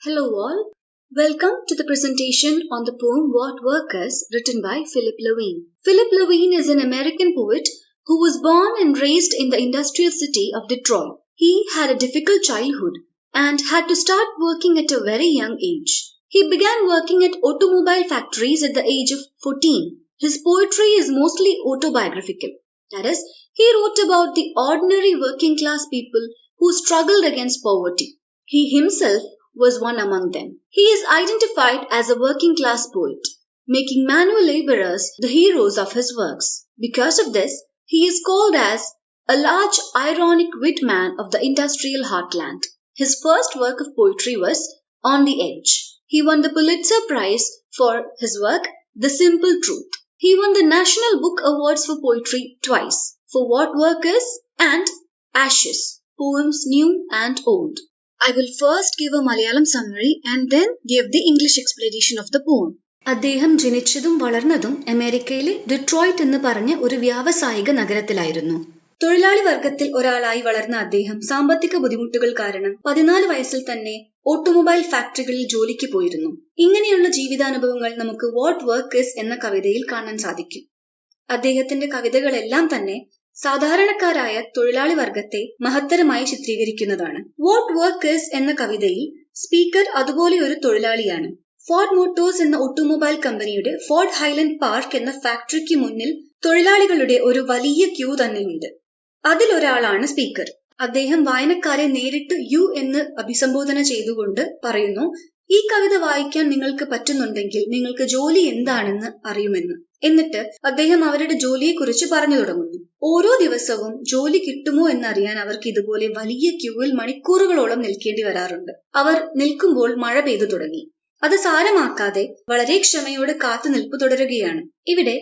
Hello all. Welcome to the presentation on the poem What Workers written by Philip Levine. Philip Levine is an American poet who was born and raised in the industrial city of Detroit. He had a difficult childhood and had to start working at a very young age. He began working at automobile factories at the age of 14. His poetry is mostly autobiographical. That is, he wrote about the ordinary working class people who struggled against poverty. He himself was one among them. He is identified as a working class poet, making manual laborers the heroes of his works. Because of this, he is called as a large ironic wit man of the industrial heartland. His first work of poetry was On the Edge. He won the Pulitzer Prize for his work, The Simple Truth. He won the National Book Awards for Poetry twice, for What Workers and Ashes, Poems New and Old. I will first give a Malayalam summary and then give the English explanation of the poem. അദ്ദേഹം ജനിച്ചതും വളർന്നതും അമേരിക്കയിലെ Detroit എന്ന് പറഞ്ഞ ഒരു വ്യാവസായിക നഗരത്തിലായിരുന്നു. തൊഴിലാളി വർഗത്തിൽ ഒരാളായി വളർന്ന അദ്ദേഹം സാമ്പത്തിക ബുദ്ധിമുട്ടുകൾ കാരണം 14 വയസ്സിൽ തന്നെ ഓട്ടോമൊബൈൽ ഫാക്ടറികളിൽ ജോലിക്ക് പോയിരുന്നു. ഇങ്ങനെയുള്ള ജീവിതാനുഭവങ്ങൾ നമുക്ക് വാട്ട് വർക്കേഴ്സ് എന്ന കവിതയിൽ കാണാൻ സാധിക്കും. അദ്ദേഹത്തിന്റെ കവിതകളെല്ലാം തന്നെ സാധാരണക്കാരായ തൊഴിലാളി വർഗത്തെ മഹത്തരമായി ചിത്രീകരിക്കുന്നതാണ്. വാട്ട് വർക്കേഴ്സ് എന്ന കവിതയിൽ സ്പീക്കർ അതുപോലെ ഒരു തൊഴിലാളിയാണ്. ഫോർഡ് മോട്ടോഴ്സ് എന്ന ഓട്ടോമൊബൈൽ കമ്പനിയുടെ ഫോർഡ് ഹൈലൻഡ് പാർക്ക് എന്ന ഫാക്ടറിക്ക് മുന്നിൽ തൊഴിലാളികളുടെ ഒരു വലിയ ക്യൂ തന്നെയുണ്ട്. അതിലൊരാളാണ് സ്പീക്കർ. അദ്ദേഹം വായനക്കാരെ നേരിട്ട് യു എന്ന് അഭിസംബോധന ചെയ്തുകൊണ്ട് പറയുന്നു, ഈ കവിത വായിക്കാൻ നിങ്ങൾക്ക് പറ്റുന്നുണ്ടെങ്കിൽ നിങ്ങൾക്ക് ജോലി എന്താണെന്ന് അറിയുമെന്ന്. എന്നിട്ട് അദ്ദേഹം അവരുടെ ജോലിയെക്കുറിച്ച് പറഞ്ഞു തുടങ്ങുന്നു. ഓരോ ദിവസവും ജോലി കിട്ടുമോ എന്നറിയാൻ അവർക്ക് ഇതുപോലെ വലിയ ക്യൂവിൽ മണിക്കൂറുകളോളം നിൽക്കേണ്ടി വരാറുണ്ട്. അവർ നിൽക്കുമ്പോൾ മഴ പെയ്തു തുടങ്ങി. അത് സാരമാക്കാതെ വളരെ ക്ഷമയോടെ കാത്തുനിൽപ്പ് തുടരുകയാണ്. ഇവിടെ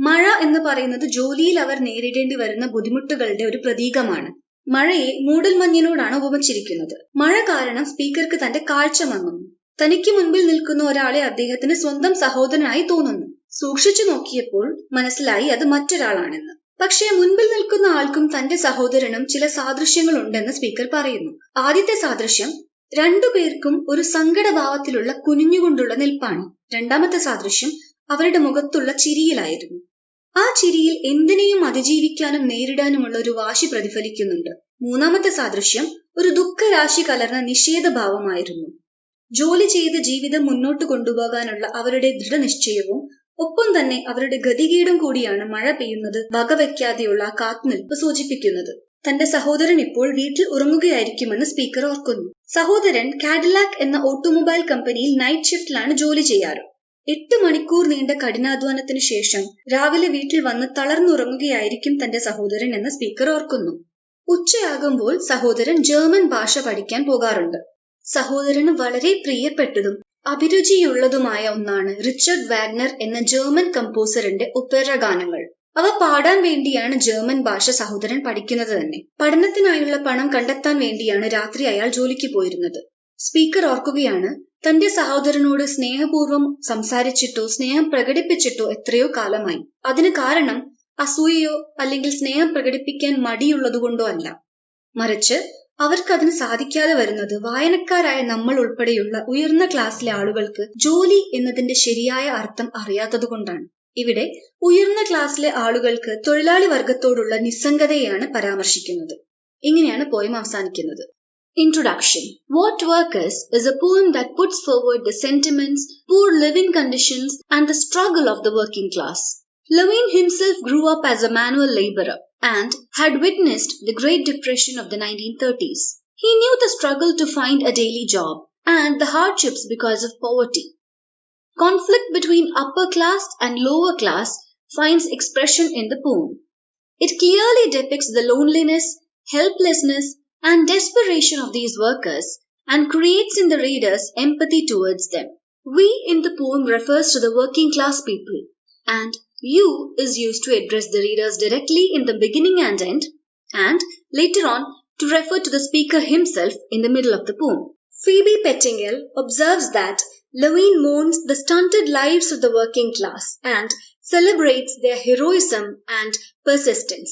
മഴ എന്ന് പറയുന്നത് ജോലിയിൽ അവർ നേരിടേണ്ടി വരുന്ന ബുദ്ധിമുട്ടുകളുടെ ഒരു പ്രതീകമാണ്. മഴയെ മൂടൽമഞ്ഞിനോടാണ് ഉപമിച്ചിരിക്കുന്നത്. മഴ കാരണം സ്പീക്കർക്ക് തന്റെ കാഴ്ച മങ്ങുന്നു. തനിക്ക് മുൻപിൽ നിൽക്കുന്ന ഒരാളെ അദ്ദേഹത്തിന് സ്വന്തം സഹോദരനായി തോന്നുന്നു. സൂക്ഷിച്ചു നോക്കിയപ്പോൾ മനസ്സിലായി അത് മറ്റൊരാളാണെന്ന്. പക്ഷേ മുൻപിൽ നിൽക്കുന്ന ആൾക്കും തന്റെ സഹോദരനും ചില സാദൃശ്യങ്ങൾ ഉണ്ടെന്ന് സ്പീക്കർ പറയുന്നു. ആദ്യത്തെ സാദൃശ്യം രണ്ടുപേർക്കും ഒരു സങ്കടഭാവത്തിലുള്ള കുനിഞ്ഞുകൊണ്ടുള്ള നിൽപ്പാണ്. രണ്ടാമത്തെ സാദൃശ്യം അവരുടെ മുഖത്തുള്ള ചിരിയിലായിരുന്നു. ആ ചിരിയിൽ എന്തിനേയും അതിജീവിക്കാനും നേരിടാനുമുള്ള ഒരു വാശി പ്രതിഫലിക്കുന്നുണ്ട്. മൂന്നാമത്തെ സാദൃശ്യം ഒരു ദുഃഖരാശി കലർന്ന നിഷേധഭാവമായിരുന്നു. ജോലി ചെയ്ത് ജീവിതം മുന്നോട്ട് കൊണ്ടുപോകാനുള്ള അവരുടെ ദൃഢനിശ്ചയവും ഒപ്പം തന്നെ അവരുടെ ഗതികേടും കൂടിയാണ് മഴ പെയ്യുന്നത് വകവയ്ക്കാതെയുള്ള കാത്തുനിൽപ്പ് സൂചിപ്പിക്കുന്നത്. തന്റെ സഹോദരൻ ഇപ്പോൾ വീട്ടിൽ ഉറങ്ങുകയായിരിക്കുമെന്ന് സ്പീക്കർ ഓർക്കുന്നു. സഹോദരൻ കാഡിലാക് എന്ന ഓട്ടോമൊബൈൽ കമ്പനിയിൽ നൈറ്റ് ഷിഫ്റ്റിലാണ് ജോലി ചെയ്യാറ്. 8 മണിക്കൂർ നീണ്ട കഠിനാധ്വാനത്തിന് ശേഷം രാവിലെ വീട്ടിൽ വന്ന് തളർന്നുറങ്ങുകയായിരിക്കും തന്റെ സഹോദരൻ എന്ന് സ്പീക്കർ ഓർക്കുന്നു. ഉച്ചയാകുമ്പോൾ സഹോദരൻ ജർമ്മൻ ഭാഷ പഠിക്കാൻ പോകാറുണ്ട്. സഹോദരന് വളരെ പ്രിയപ്പെട്ടതും അഭിരുചിയുള്ളതുമായ ഒന്നാണ് റിച്ചർഡ് വാഗ്നർ എന്ന ജർമ്മൻ കമ്പോസറിന്റെ ഒപ്പേറ ഗാനങ്ങൾ. അവ പാടാൻ വേണ്ടിയാണ് ജർമ്മൻ ഭാഷ സഹോദരൻ പഠിക്കുന്നത് തന്നെ. പഠനത്തിനായുള്ള പണം കണ്ടെത്താൻ വേണ്ടിയാണ് രാത്രി അയാൾ ജോലിക്ക് പോയിരുന്നത്. സ്പീക്കർ ഓർക്കുകയാണ്, തന്റെ സഹോദരനോട് സ്നേഹപൂർവ്വം സംസാരിച്ചിട്ടോ സ്നേഹം പ്രകടിപ്പിച്ചിട്ടോ എത്രയോ കാലമായി. അതിന് കാരണം അസൂയയോ അല്ലെങ്കിൽ സ്നേഹം പ്രകടിപ്പിക്കാൻ മടിയുള്ളതുകൊണ്ടോ അല്ല, മറിച്ച് അവർക്കതിന് സാധിക്കാതെ വരുന്നത് വായനക്കാരായ നമ്മൾ ഉൾപ്പെടെയുള്ള ഉയർന്ന ക്ലാസ്സിലെ ആളുകൾക്ക് ജോലി എന്നതിന്റെ ശരിയായ അർത്ഥം അറിയാത്തതുകൊണ്ടാണ്. ഇവിടെ ഉയർന്ന ക്ലാസ്സിലെ ആളുകൾക്ക് തൊഴിലാളി വർഗത്തോടുള്ള നിസ്സംഗതയെയാണ് പരാമർശിക്കുന്നത്. ഇങ്ങനെയാണ് പോയം അവസാനിക്കുന്നത്. Introduction. What Workers is a poem that puts forward the sentiments, poor living conditions, and the struggle of the working class. Levine himself grew up as a manual laborer and had witnessed the Great Depression of the 1930s. He knew the struggle to find a daily job and the hardships because of poverty. Conflict between upper class and lower class finds expression in the poem. It clearly depicts the loneliness, helplessness, and desperation of these workers and creates in the readers empathy towards them. We in the poem refers to the working class people, and you is used to address the readers directly in the beginning and end, and later on to refer to the speaker himself in the middle of the poem. Phoebe Pettingill observes that Levine mourns the stunted lives of the working class and celebrates their heroism and persistence.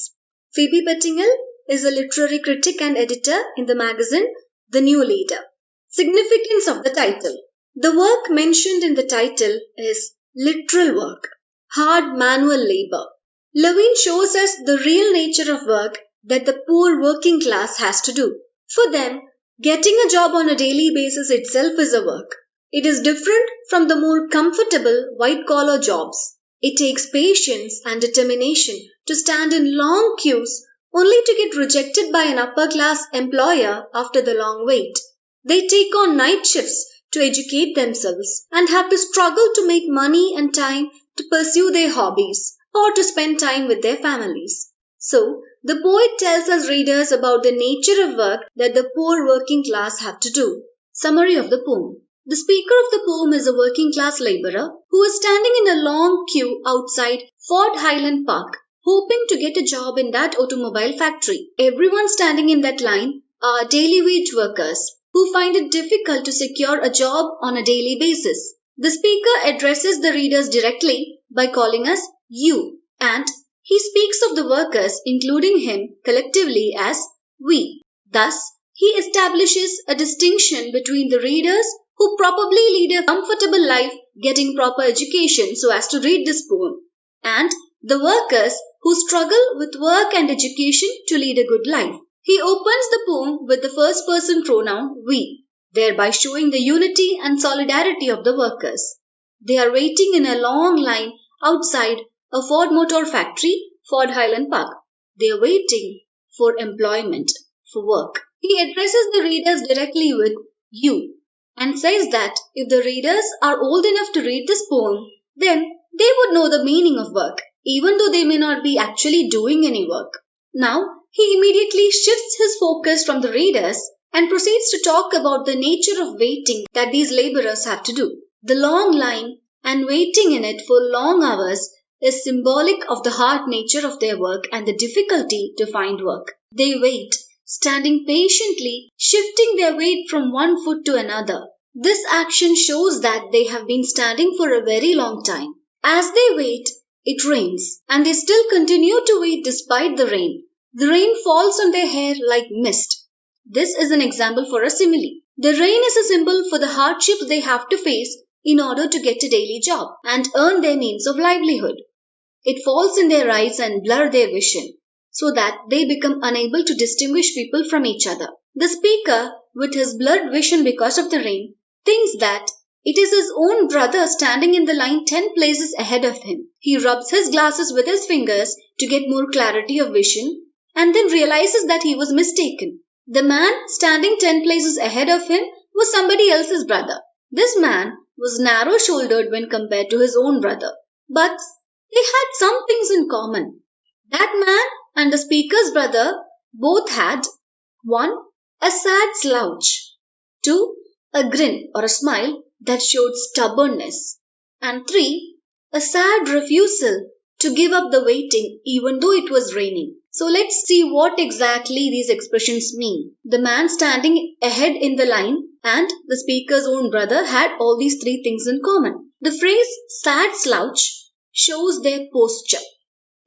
Phoebe Pettingill is a literary critic and editor in the magazine The New Leader. Significance of the title. The work mentioned in the title is literal work, hard manual labor. Levine shows us the real nature of work that the poor working class has to do. For them, getting a job on a daily basis itself is a work. It is different from the more comfortable white collar jobs. It takes patience and determination to stand in long queues only to get rejected by an upper class employer after the long wait. They take on night shifts to educate themselves and have to struggle to make money and time to pursue their hobbies or to spend time with their families. So, the poet tells us readers about the nature of work that the poor working class have to do. Summary of the poem. The speaker of the poem is a working class laborer who is standing in a long queue outside Ford Highland Park, hoping to get a job in that automobile factory. Everyone standing in that line are daily wage workers who find it difficult to secure a job on a daily basis. The speaker addresses the readers directly by calling us you, and he speaks of the workers, including him, collectively as we. Thus, he establishes a distinction between the readers who probably lead a comfortable life getting proper education so as to read this poem, and the workers who struggle with work and education to lead a good life. He opens the poem with the first person pronoun we, thereby showing the unity and solidarity of the workers. They are waiting in a long line outside a Ford Motor factory, Ford Highland Park. They are waiting for employment, for work. He addresses the readers directly with you and says that if the readers are old enough to read this poem, then they would know the meaning of work, even though they may not be actually doing any work. Now, he immediately shifts his focus from the readers and proceeds to talk about the nature of waiting that these laborers have to do. The long line and waiting in it for long hours is symbolic of the hard nature of their work and the difficulty to find work. They wait, standing patiently, shifting their weight from one foot to another. This action shows that they have been standing for a very long time. As they wait, it rains, and they still continue to wait despite the rain. The rain falls on their hair like mist. This is an example for a simile. The rain is a symbol for the hardships they have to face in order to get a daily job and earn their means of livelihood. It falls in their eyes and blurs their vision, so that they become unable to distinguish people from each other. The speaker, with his blurred vision because of the rain, thinks that it is his own brother standing in the line 10 places ahead of him. He rubs his glasses with his fingers to get more clarity of vision and then realizes that he was mistaken. The man standing 10 places ahead of him was somebody else's brother. This man was narrow-shouldered when compared to his own brother, but they had some things in common. That man and the speaker's brother both had 1. A sad slouch, 2. A grin or a smile that showed stubbornness, and 3. A sad refusal to give up the waiting even though it was raining. So let's see what exactly these expressions mean. The man standing ahead in the line and the speaker's own brother had all these 3 things in common. The phrase sad slouch shows their posture.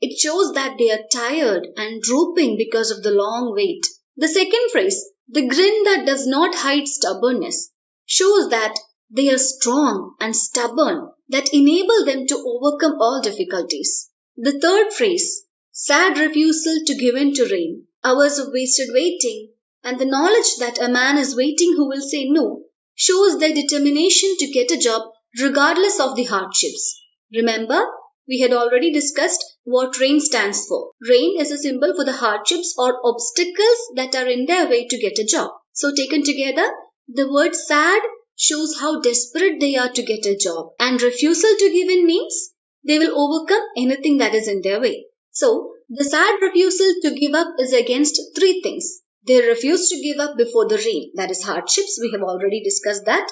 It shows that they are tired and drooping because of the long wait. The second phrase, the grin that does not hide stubbornness, shows that they are strong and stubborn that enable them to overcome all difficulties. The third phrase, sad refusal to give in to rain, hours of wasted waiting, and the knowledge that a man is waiting who will say no, shows their determination to get a job regardless of the hardships. Remember, we had already discussed what rain stands for. Rain is a symbol for the hardships or obstacles that are in their way to get a job. So taken together, the word sad shows how desperate they are to get a job, and refusal to give in means they will overcome anything that is in their way. So, the sad refusal to give up is against 3 things. They refuse to give up before the rain, that is hardships, we have already discussed that.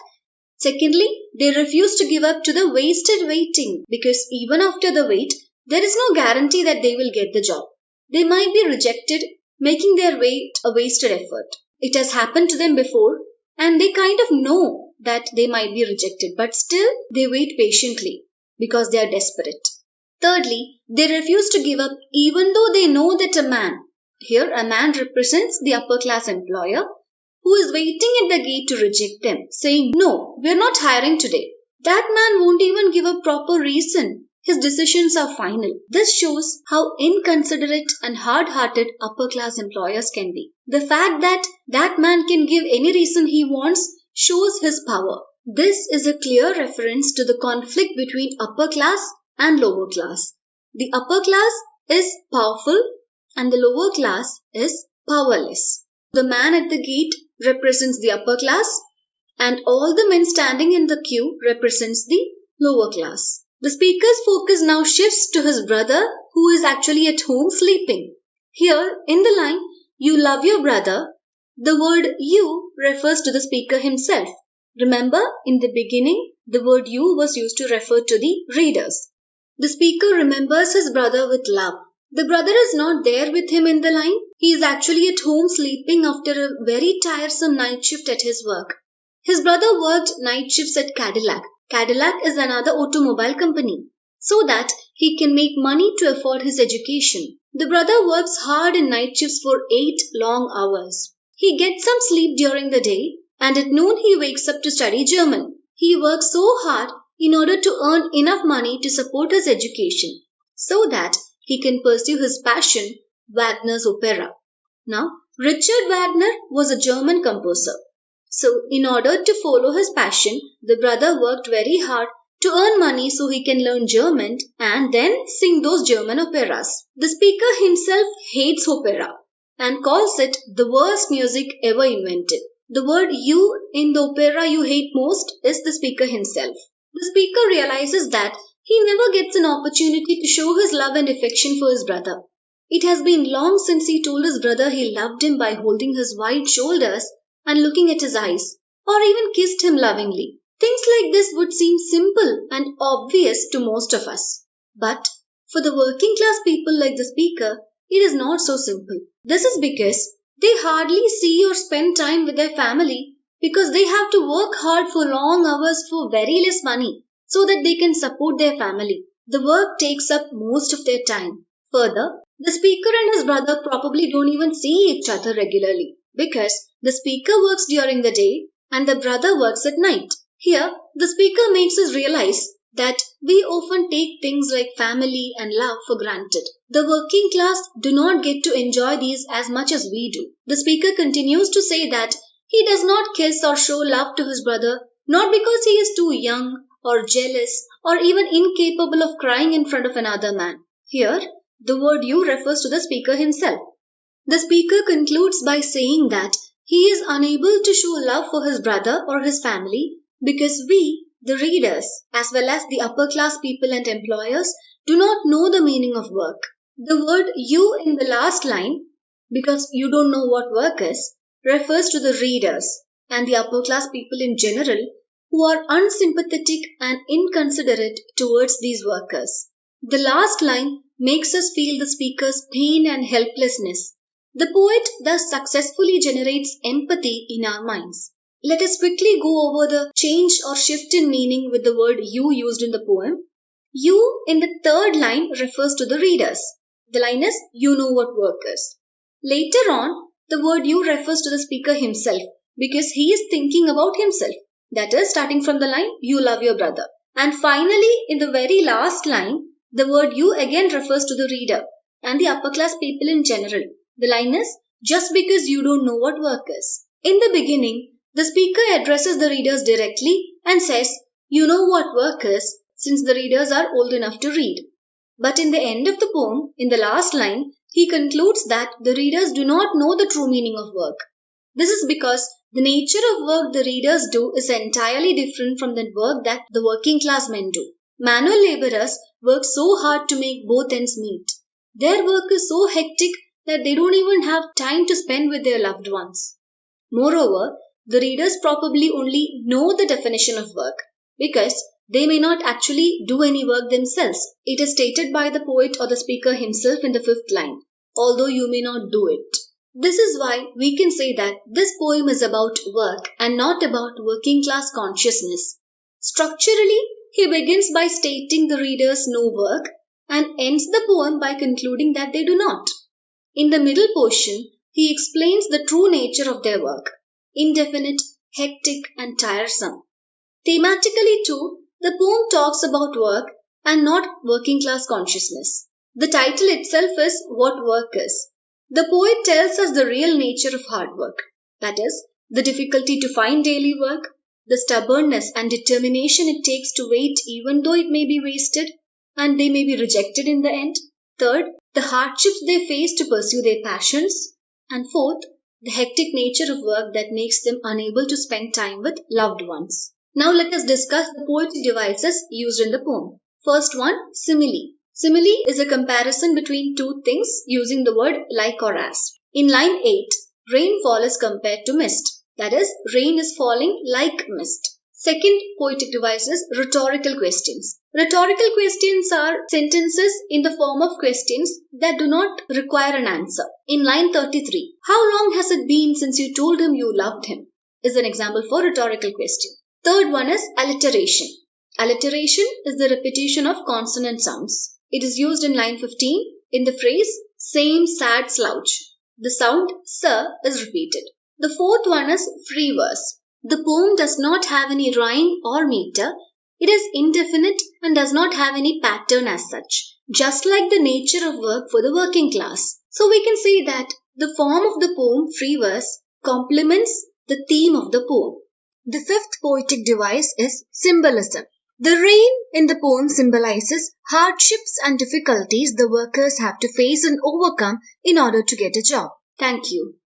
Secondly, they refuse to give up to the wasted waiting because even after the wait, there is no guarantee that they will get the job. They might be rejected, making their wait a wasted effort. It has happened to them before and they kind of know that they might be rejected, but still they wait patiently because they are desperate. Thirdly, they refuse to give up even though they know that a man, here a man represents the upper class employer, who is waiting at the gate to reject them, saying, "No, we're not hiring today." That man won't even give a proper reason. His decisions are final. This shows how inconsiderate and hard-hearted upper-class employers can be. The fact that that man can give any reason he wants shows his power. This is a clear reference to the conflict between upper class and lower class. The upper class is powerful and the lower class is powerless. The man at the gate represents the upper class and all the men standing in the queue represents the lower class. The speaker's focus now shifts to his brother who is actually at home sleeping. Here in the line, "You love your brother," the word "you" refers to the speaker himself. Remember, in the beginning, the word "you" was used to refer to the readers. The speaker remembers his brother with love. The brother is not there with him in the line. He is actually at home sleeping after a very tiresome night shift at his work. His brother worked night shifts at Cadillac. Cadillac is another automobile company, so that he can make money to afford his education. The brother works hard in night shifts for 8 long hours. He gets some sleep during the day, and at noon he wakes up to study German. He works so hard in order to earn enough money to support his education, so that he can pursue his passion, Wagner's opera. Now, Richard Wagner was a German composer. So, in order to follow his passion, the brother worked very hard to earn money so he can learn German and then sing those German operas. The speaker himself hates opera and calls it the worst music ever invented. The word "you" in the opera you hate most is the speaker himself. The speaker realizes that he never gets an opportunity to show his love and affection for his brother. It has been long since he told his brother he loved him by holding his wide shoulders and looking at his eyes, or even kissed him lovingly. Things like this would seem simple and obvious to most of us. But for the working class people like the speaker, it is not so simple. This is because they hardly see or spend time with their family because they have to work hard for long hours for very less money so that they can support their family. The work takes up most of their time. Further, the speaker and his brother probably don't even see each other regularly because the speaker works during the day and the brother works at night. Here, the speaker makes us realize that we often take things like family and love for granted. The working class do not get to enjoy these as much as we do. The speaker continues to say that he does not kiss or show love to his brother, not because he is too young or jealous or even incapable of crying in front of another man. Here, the word "you" refers to the speaker himself. The speaker concludes by saying that he is unable to show love for his brother or his family because we, the readers, as well as the upper class people and employers, do not know the meaning of work. The word "you" in the last line, because you don't know what work is, refers to the readers and the upper class people in general who are unsympathetic and inconsiderate towards these workers. The last line makes us feel the speaker's pain and helplessness. The poet thus successfully generates empathy in our minds. Let us quickly go over the change or shift in meaning with the word "you" used in the poem. "You" in the third line refers to the readers. The line is "you know what work is." Later on, the word "you" refers to the speaker himself because he is thinking about himself. That is, starting from the line, "you love your brother." And finally, in the very last line, the word "you" again refers to the reader and the upper class people in general. The line is, "just because you don't know what work is." In the beginning, the speaker addresses the readers directly and says, "You know what work is," since the readers are old enough to read. But in the end of the poem, in the last line, he concludes that the readers do not know the true meaning of work. This is because the nature of work the readers do is entirely different from the work that the working class men do. Manual laborers work so hard to make both ends meet. Their work is so hectic that they don't even have time to spend with their loved ones. Moreover, the readers probably only know the definition of work because they may not actually do any work themselves. It is stated by the poet or the speaker himself in the fifth line, although you may not do it. This is why we can say that this poem is about work and not about working class consciousness. Structurally, he begins by stating the readers know work and ends the poem by concluding that they do not. In the middle portion, he explains the true nature of their work. indefinite, hectic, and tiresome. Thematically, too, the poem talks about work and not working class consciousness. The title itself is What Work Is. The poet tells us the real nature of hard work, that is, the difficulty to find daily work, the stubbornness and determination it takes to wait even though it may be wasted and they may be rejected in the end. Third, the hardships they face to pursue their passions. And fourth, the hectic nature of work that makes them unable to spend time with loved ones. Now let us discuss the poetic devices used in the poem. First one, simile. Simile is a comparison between two things using the word like or as. In line 8, rainfall is compared to mist. That is, rain is falling like mist. Second poetic device is rhetorical questions. Rhetorical questions are sentences in the form of questions that do not require an answer. In line 33, how long has it been since you told him you loved him? Is an example for rhetorical question. Third one is alliteration. Alliteration is the repetition of consonant sounds. It is used in line 15 in the phrase same sad slouch. The sound s is repeated. The fourth one is free verse. The poem does not have any rhyme or meter. It is indefinite and does not have any pattern as such, just like the nature of work for the working class. So we can say that the form of the poem free verse complements the theme of the poem. The fifth poetic device is symbolism. The rain in the poem symbolizes hardships and difficulties the workers have to face and overcome in order to get a job. Thank you.